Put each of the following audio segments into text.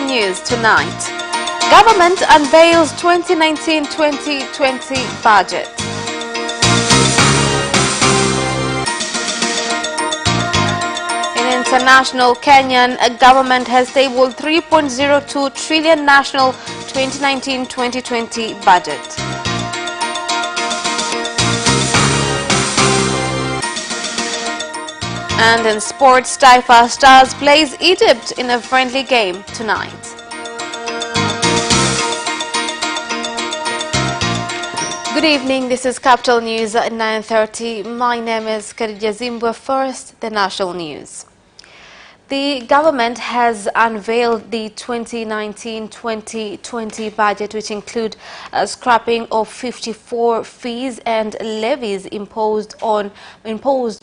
Capital News tonight. Government unveils 2019-2020 budget. In international, Kenyan government has tabled 3.02 trillion national 2019-2020 budget. And in sports, Taifa Stars plays Egypt in a friendly game tonight. Good evening, this is Capital News at 9:30. My name is Khadija Zimbwe. First, the national news. The government has unveiled the 2019-2020 budget, which include scrapping of 54 fees and levies imposed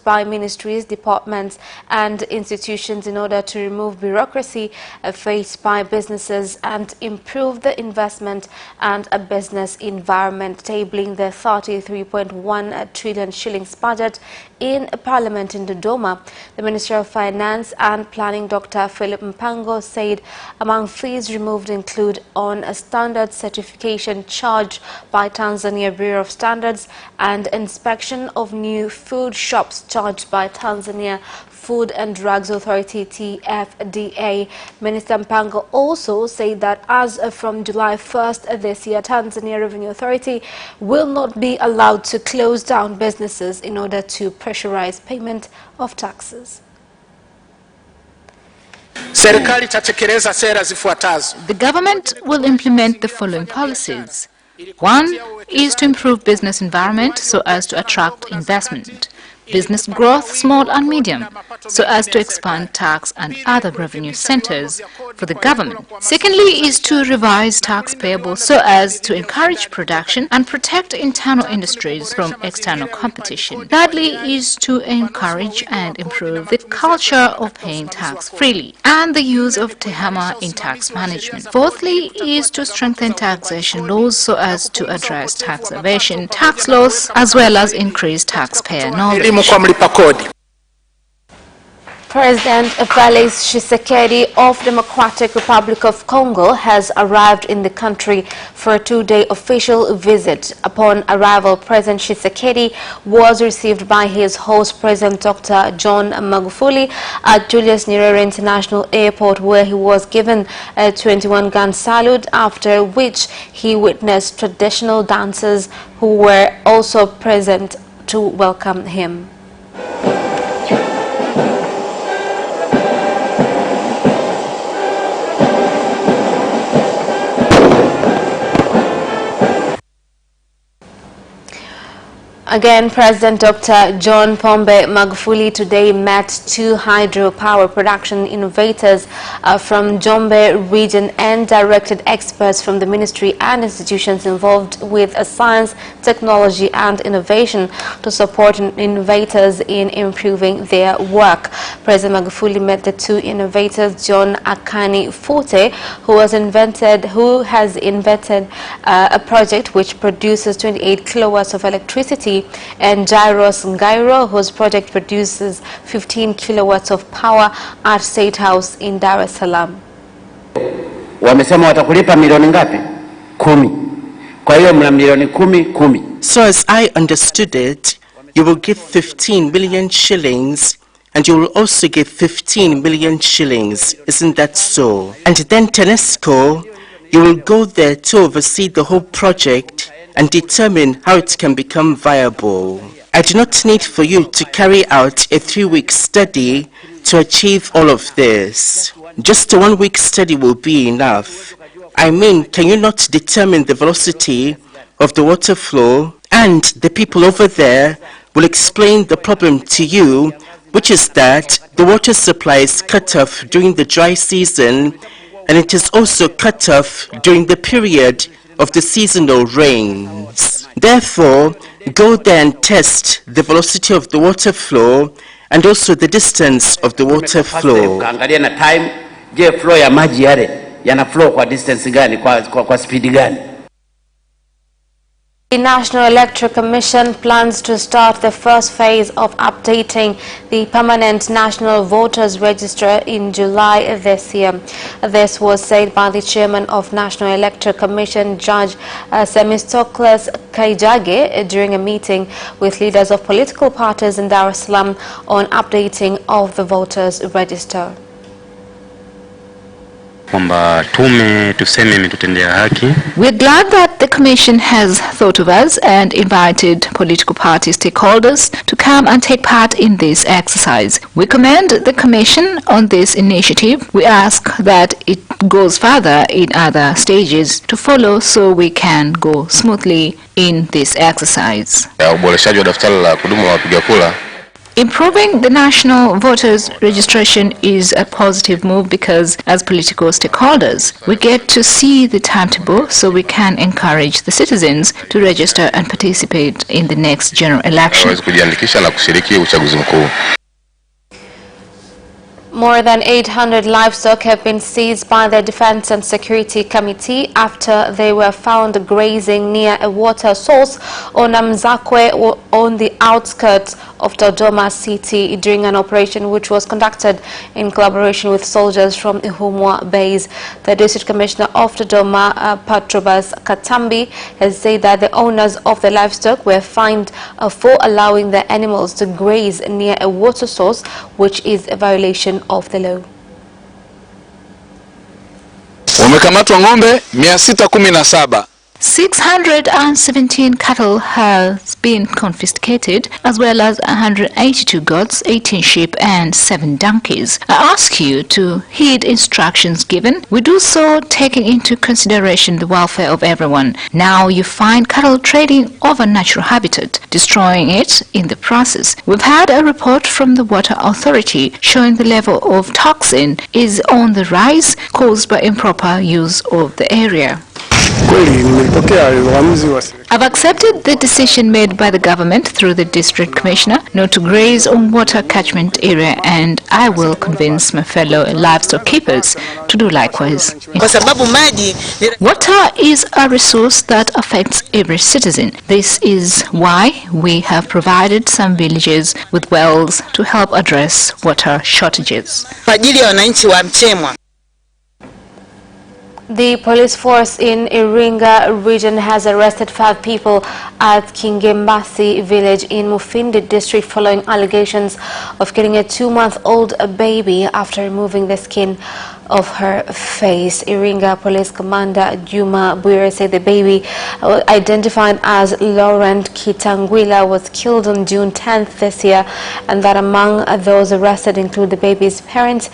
by ministries, departments and institutions in order to remove bureaucracy faced by businesses and improve the investment and a business environment, tabling the 33.1 trillion shillings budget in Parliament in Dodoma. The Minister of Finance and Planning, Dr. Philip Mpango, said among fees removed include on a standard certification charged by Tanzania Bureau of Standards and inspection of new food shops charged by Tanzania Food and Drugs Authority TFDA. Minister Mpango also said that as from July 1st this year, Tanzania Revenue Authority will not be allowed to close down businesses in order to pressurize payment of taxes. The government will implement the following policies. One is to improve business environment so as to attract investment. Business growth, small and medium, so as to expand tax and other revenue centers for the government. Secondly is to revise tax payable so as to encourage production and protect internal industries from external competition. Thirdly is to encourage and improve the culture of paying tax freely and the use of tehama in tax management. Fourthly is to strengthen taxation laws so as to address tax evasion, tax laws, as well as increase taxpayer knowledge. President Felix Tshisekedi of Democratic Republic of Congo has arrived in the country for a two-day official visit. Upon arrival, President Tshisekedi was received by his host, President Dr. John Magufuli, at Julius Nyerere International Airport, where he was given a 21-gun salute, after which he witnessed traditional dancers who were also present to welcome him. Again, President Dr. John Pombe Magufuli today met two hydropower production innovators from Jombe region and directed experts from the ministry and institutions involved with science, technology and innovation to support innovators in improving their work. President Magufuli met the two innovators, John Akani Forte, who has invented a project which produces 28 kilowatts of electricity, and Jairus Ngairo, whose project produces 15 kilowatts of power at State House in Dar es Salaam. Wamesema watakulipa milioni ngapi? 10. Kwa hiyo mna milioni 10. So as I understood it, you will give 15 million shillings and you will also give 15 million shillings. Isn't that so? And then TANESCO, you will go there to oversee the whole project and determine how it can become viable. I do not need for you to carry out a 3-week study to achieve all of this. Just a 1-week study will be enough. I mean, can you not determine the velocity of the water flow? And the people over there will explain the problem to you, which is that the water supply is cut off during the dry season, and it is also cut off during the period of the seasonal rains. Therefore, go there and test the velocity of the water flow and also the distance of the water flow. Angalia na time, je flow ya maji yale yana flow kwa distance gani, kwa speed gani? The National Electoral Commission plans to start the first phase of updating the permanent National Voters Register in July this year. This was said by the chairman of National Electoral Commission, Judge Semistocles Kaijage, during a meeting with leaders of political parties in Dar es Salaam on updating of the Voters Register. Kwamba tume tuseme imetutendea haki. We're glad that the Commission has thought of us and invited political party stakeholders to come and take part in this exercise. We commend the Commission on this initiative. We ask that it goes further in other stages to follow so we can go smoothly in this exercise. Uboreshaji wa daftari la kudumu la wapiga kura. Improving the national voters registration is a positive move because as political stakeholders, we get to see the timetable so we can encourage the citizens to register and participate in the next general election. More than 800 livestock have been seized by the Defense and Security Committee after they were found grazing near a water source on Mzakwe on the outskirts of Dodoma City during an operation which was conducted in collaboration with soldiers from Ihumwa base. The District Commissioner of Dodoma, Patrobas Katambi, has said that the owners of the livestock were fined for allowing the animals to graze near a water source, which is a violation of the law. Wamekamatwa ng'ombe 617. 617 cattle has been confiscated, as well as 182 goats, 18 sheep and 7 donkeys. I ask you to heed instructions given. We do so taking into consideration the welfare of everyone. Now you find cattle trading over natural habitat, destroying it in the process. We've had a report from the Water Authority showing the level of toxin is on the rise caused by improper use of the area. I've accepted the decision made by the government through the district commissioner not to graze on water catchment area, and I will convince my fellow livestock keepers to do likewise. Water is a resource that affects every citizen. This is why we have provided some villages with wells to help address water shortages. The police force in Iringa region has arrested 5 people at Kingembasi village in Mufindi district following allegations of killing a 2-month-old baby after removing the skin of her face. Iringa Police Commander Juma Bwire said the baby, identified as Laurent Kitangwila, was killed on June 10th this year, and that among those arrested include the baby's parents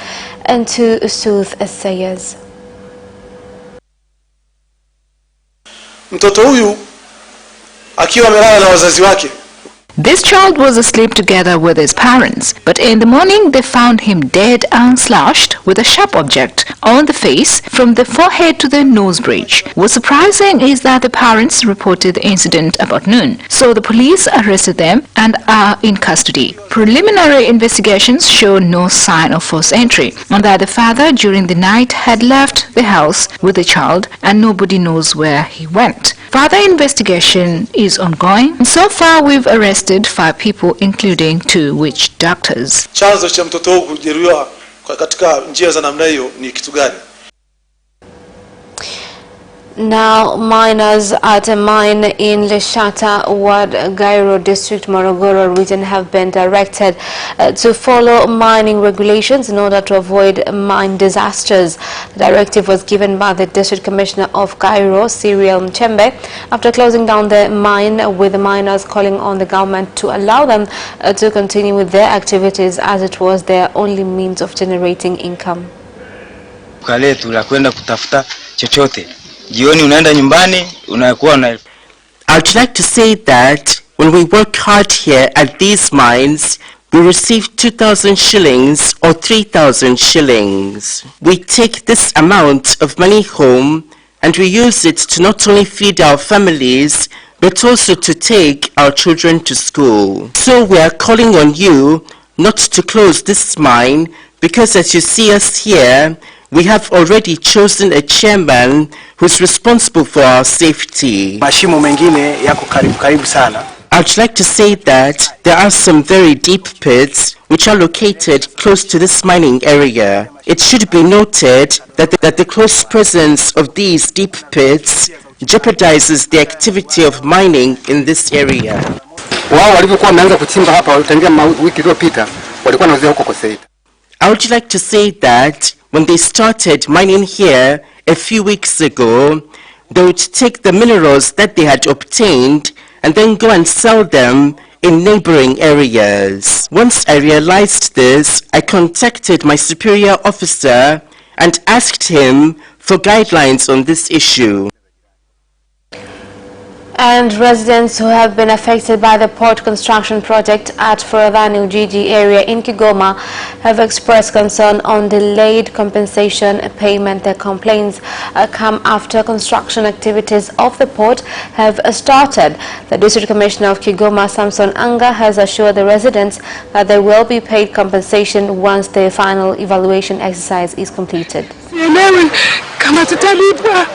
and 2 soothsayers. Mtoto huyu akiwa amelala na wazazi wake. This child was asleep together with his parents, but in the morning they found him dead and slashed with a sharp object on the face from the forehead to the nose bridge. What's surprising is that the parents reported the incident about noon, so the police arrested them and are in custody. Preliminary investigations show no sign of forced entry, and that the father during the night had left the house with the child and nobody knows where he went. Further investigation is ongoing, and so far we've arrested 5 people, including 2 witch doctors. Chanzo cha mtoto huyu kujeruhiwa katika njia za namna hiyo ni kitu gani? Now, miners at a mine in Leshata Ward, Gairo District, Morogoro region have been directed to follow mining regulations in order to avoid mine disasters. The directive was given by the District Commissioner of Gairo, Cyril Mchembe, after closing down the mine, with the miners calling on the government to allow them to continue with their activities as it was their only means of generating income. I'd like to say that when we work hard here at these mines, we receive 2,000 shillings or 3,000 shillings. We take this amount of money home and we use it to not only feed our families, but also to take our children to school. So we are calling on you not to close this mine, because as you see us here, We have already chosen a chairman who's responsible for our safety. Mashimo mengine yako karibu sana. I'd like to say that there are some very deep pits which are located close to this mining area. It should be noted that the close presence of these deep pits jeopardizes the activity of mining in this area. Wao walivyokuwa wameanza kuchimba hapa tangia wiki iliyopita walikuwa wanauzia huko Koseita. I would like to say that when they started mining here a few weeks ago, they would take the minerals that they had obtained and then go and sell them in neighboring areas. Once I realized this, I contacted my superior officer and asked him for guidelines on this issue. And residents who have been affected by the port construction project at Forodhani Ujiji area in Kigoma have expressed concern on delayed compensation payment. Their complaints come after construction activities of the port have started. The District Commissioner of Kigoma, Samson Anga, has assured the residents that they will be paid compensation once the final evaluation exercise is completed. Kama tutalipwa,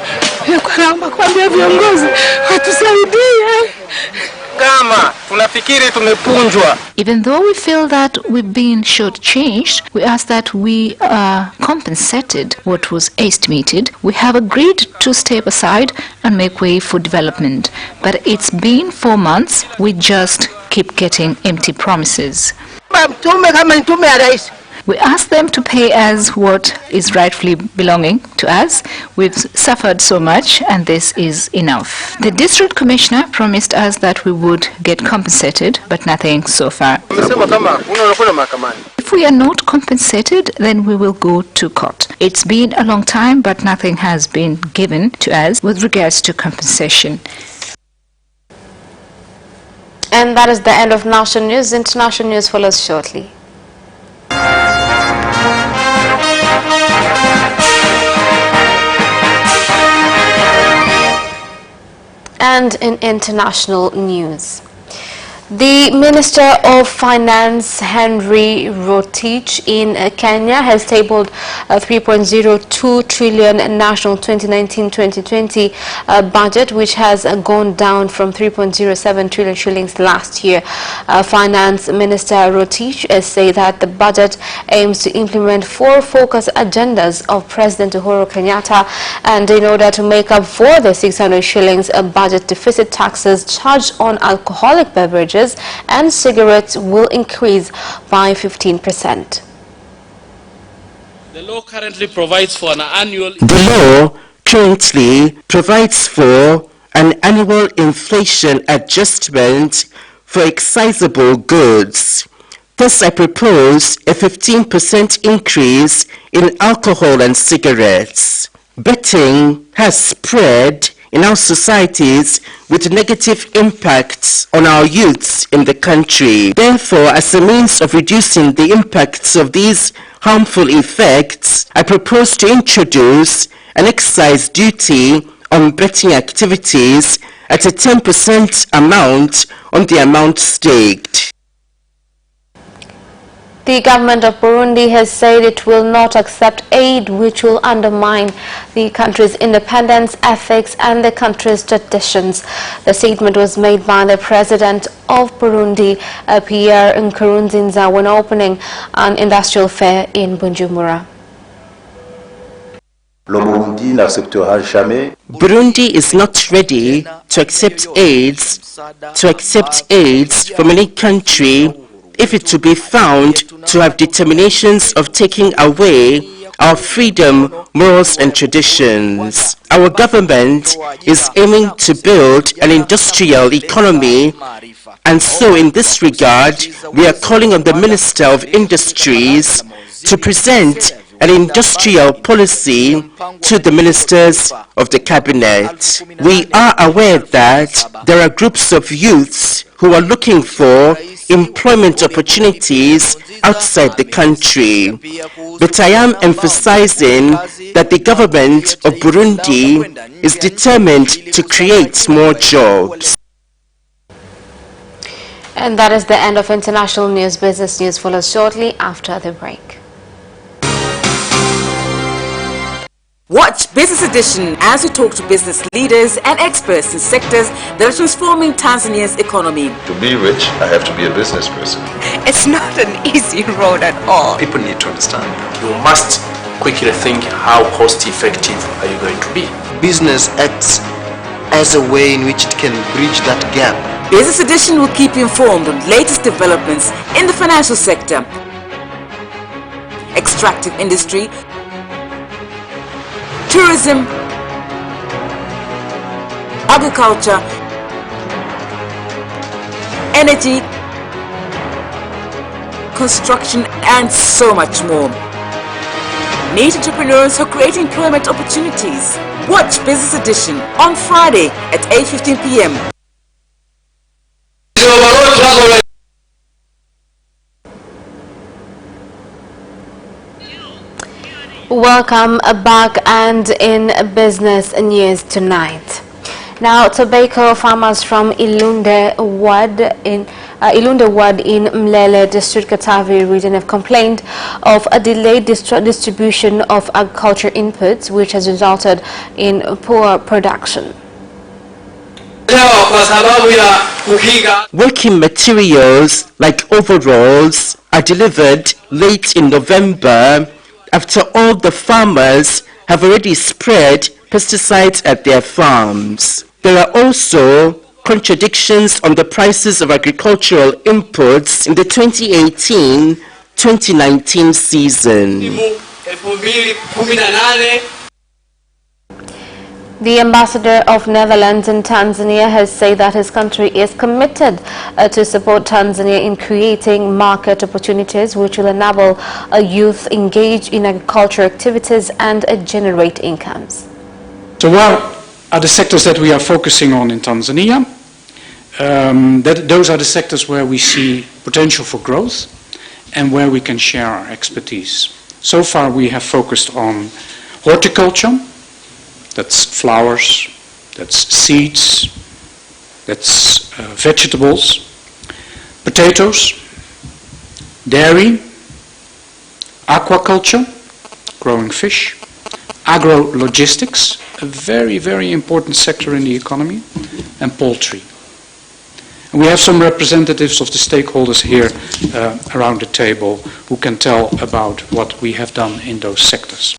naomba kuambia viongozi watusaidie. Kama tunafikiri tumepunjwa. Even though we feel that we've been shortchanged, we ask that we are compensated what was estimated. We have agreed to step aside and make way for development. But it's been 4 months, we just keep getting empty promises. We ask them to pay us what is rightfully belonging to us. We've suffered so much and this is enough. The district commissioner promised us that we would get compensated, but nothing so far. If we are not compensated, then we will go to court. It's been a long time, but nothing has been given to us with regards to compensation. And that is the end of national news. International news follows shortly. And in international news, the Minister of Finance, Henry Rotich, in Kenya has tabled a 3.02 trillion national 2019-2020 budget, which has gone down from 3.07 trillion shillings last year. Finance Minister Rotich says that the budget aims to implement 4 focus agendas of President Uhuru Kenyatta, and in order to make up for the 600 shillings budget deficit, taxes charged on alcoholic beverages and cigarettes will increase by 15%. The law currently provides for an annual... The law currently provides for an annual inflation adjustment for excisable goods. Thus, I propose a 15% increase in alcohol and cigarettes. Betting has spread in our societies with negative impacts on our youths in the country. Therefore, as a means of reducing the impacts of these harmful effects, I propose to introduce an excise duty on betting activities at a 10% amount on the amount staked. The government of Burundi has said it will not accept aid which will undermine the country's independence, ethics, and the country's traditions. The statement was made by the president of Burundi, Pierre Nkurunziza, when opening an industrial fair in Bujumbura. Burundi is not ready to accept aids from any country if it to be found to have determinations of taking away our freedom, morals and traditions. Our government is aiming to build an industrial economy, and so in this regard, we are calling on the Minister of Industries to present an industrial policy to the ministers of the cabinet. We are aware that there are groups of youths who are looking for employment opportunities outside the country. But I am emphasizing that the government of Burundi is determined to create more jobs. And that is the end of international news. Business news follows shortly after the break. Watch Business Edition as we talk to business leaders and experts in sectors that are transforming Tanzania's economy. To be rich, I have to be a business person. It's not an easy road at all. People need to understand. You must quickly think, how cost effective are you going to be? Business acts as a way in which it can bridge that gap. Business Edition will keep you informed on latest developments in the financial sector, extractive industry, tourism, agriculture, energy, construction, and so much more. Meet entrepreneurs who create employment opportunities. Watch Business Edition on Friday at 8:15 p.m. Welcome back and in business news tonight. Now, tobacco farmers from Ilunde Ward in Mlele District, Katavi region have complained of a delayed distribution of agriculture inputs, which has resulted in poor production. Working materials like overalls are delivered late in November after all the farmers have already spread pesticides at their farms. There are also contradictions on the prices of agricultural inputs in the 2018-2019 season. The ambassador of Netherlands in Tanzania has said that his country is committed to support Tanzania in creating market opportunities which will enable youth engage in agricultural activities and generate incomes. So what are the sectors that we are focusing on in Tanzania? Those are the sectors where we see potential for growth and where we can share our expertise. So far we have focused on horticulture. That's flowers, that's seeds, that's vegetables, potatoes, dairy, aquaculture, growing fish, agro-logistics, a very, very important sector in the economy, and poultry. And we have some representatives of the stakeholders here around the table who can tell about what we have done in those sectors.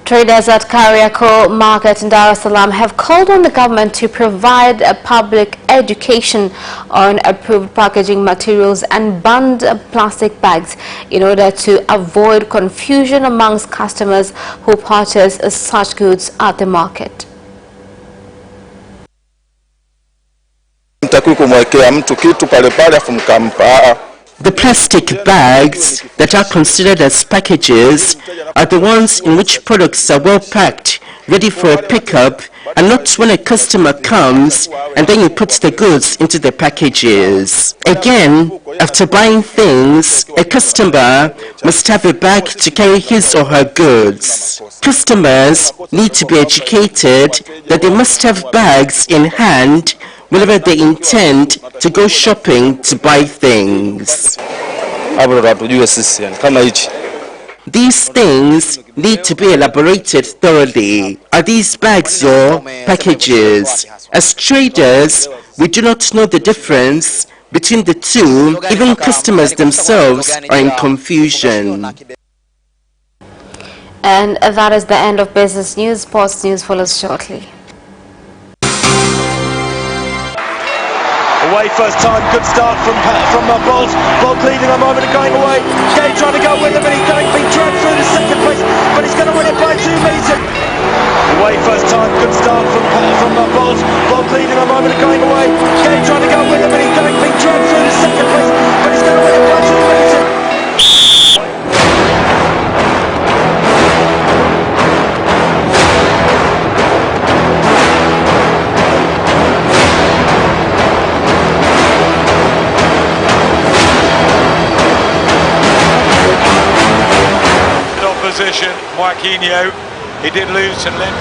Traders at Kariako Market in Dar es Salaam have called on the government to provide a public education on approved packaging materials and banned plastic bags in order to avoid confusion amongst customers who purchase such goods at the market. The plastic bags that are considered as packages are the ones in which products are well packed, ready for a pickup, and not when a customer comes and then you put the goods into the packages. Again, after buying things, a customer must have a bag to carry his or her goods. Customers need to be educated that they must have bags in hand whenever they intend to go shopping to buy things. These things need to be elaborated thoroughly. Are these bags or packages? As traders, we do not know the difference between the two. Even customers themselves are in confusion. And that is the end of business news. Sports news follows shortly. Away first time, good start from Bolt. Bolt leading a moment and going away. Gay trying to go with him and he's going to be dragged through to second place, but he's going to win it by 2 meters. Away first time, good start from Bolt. Bolt leading a moment and going away. Gay trying to go with him and he's going to be dragged through to second place, but he's going to win it by 2 meters. Opposition, Joaquinho, he did lose to Lynn.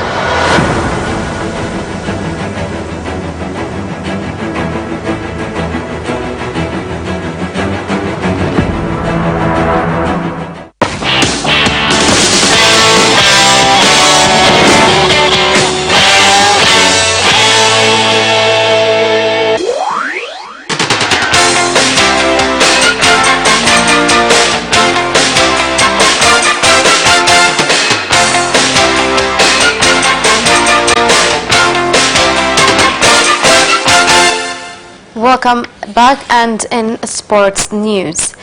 Welcome back, and in sports news.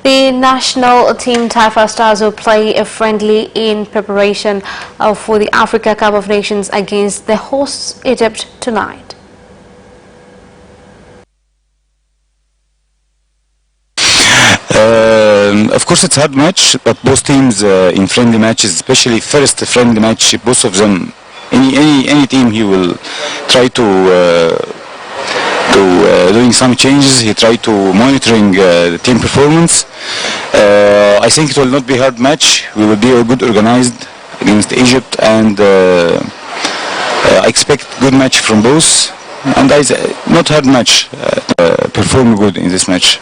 The national team Taifa Stars will play a friendly in preparation for the Africa Cup of Nations against the hosts Egypt tonight. Of course it's a hard match, but both teams in friendly matches, especially first friendly match, both of them, any team, he will try to doing some changes. He tried to monitoring the team performance. I think it will not be a hard match. We will be a good organized against Egypt, and I expect good match from both. And not hard match. Perform good in this match.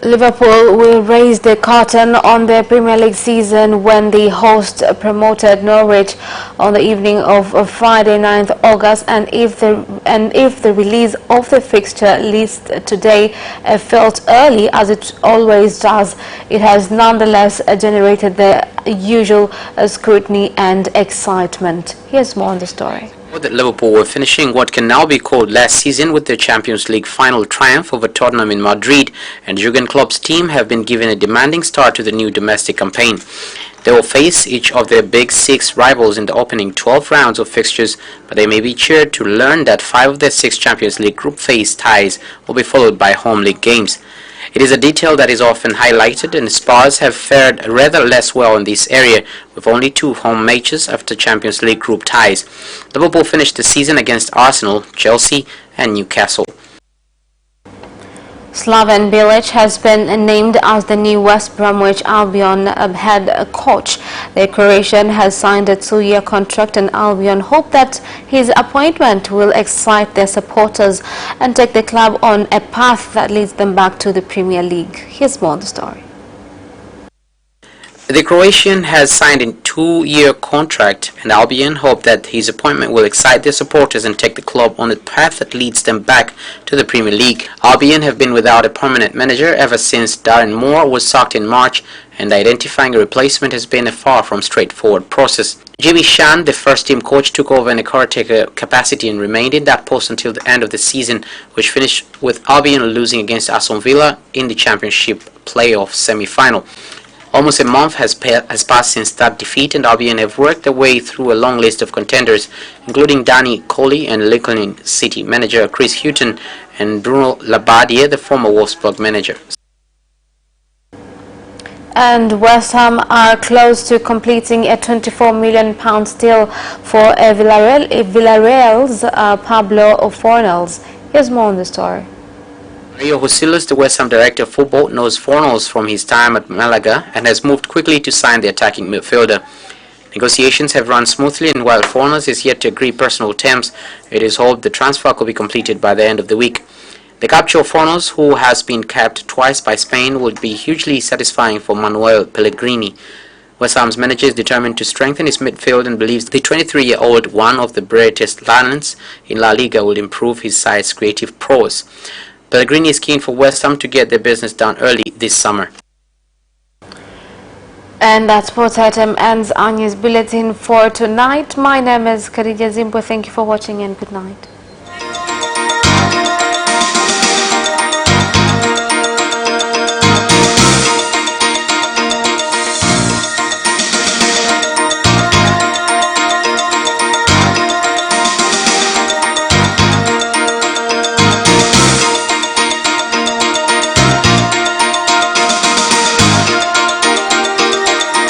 Liverpool will raise the curtain on their Premier League season when the host promoted Norwich on the evening of Friday 9th August, and if the release of the fixture list today felt early, as it always does, it has nonetheless generated the usual scrutiny and excitement. Here's more on the story. That Liverpool were finishing what can now be called last season with their Champions League final triumph over Tottenham in Madrid, and Jurgen Klopp's team have been given a demanding start to the new domestic campaign. They will face each of their big six rivals in the opening 12 rounds of fixtures, but they may be cheered to learn that 5 of their 6 Champions League group phase ties will be followed by home league games. It is a detail that is often highlighted, and Spurs have fared rather less well in this area, with only 2 home matches after Champions League group ties. Liverpool finished the season against Arsenal, Chelsea and Newcastle. Slaven Bilic has been named as the new West Bromwich Albion head coach. The Croatian has signed a 2-year contract, and Albion hope that his appointment will excite their supporters and take the club on a path that leads them back to the Premier League. Here's more on the story. The Croatian has signed a 2-year contract, and Albion hope that his appointment will excite their supporters and take the club on a path that leads them back to the Premier League. Albion have been without a permanent manager ever since Darren Moore was sacked in March, and identifying a replacement has been a far from straightforward process. Jimmy Shan, the first-team coach, took over in a caretaker capacity and remained in that post until the end of the season, which finished with Albion losing against Aston Villa in the Championship playoff semi-final. Almost a month has passed since that defeat, and Albion have worked their way through a long list of contenders, including Danny Coley and Lincoln City manager Chris Hughton and Bruno Labbadia, the former Wolfsburg manager. And West Ham are close to completing a £24 million deal for Villarreal's Pablo Fornals. Here's more on the story. Mario Husilas, the West Ham director of football, knows Fornals from his time at Malaga and has moved quickly to sign the attacking midfielder. Negotiations have run smoothly, and while Fornals is yet to agree personal terms, it is hoped the transfer could be completed by the end of the week. The capture of Fornals, who has been capped twice by Spain, would be hugely satisfying for Manuel Pellegrini. West Ham's manager is determined to strengthen his midfield and believes the 23-year-old, one of the brightest talents in La Liga, will improve his side's creative prowess. Pellegrini is keen for West Ham to get their business done early this summer. And that sports item ends our news bulletin for tonight. My name is Khadija Zimbwe. Thank you for watching, and good night.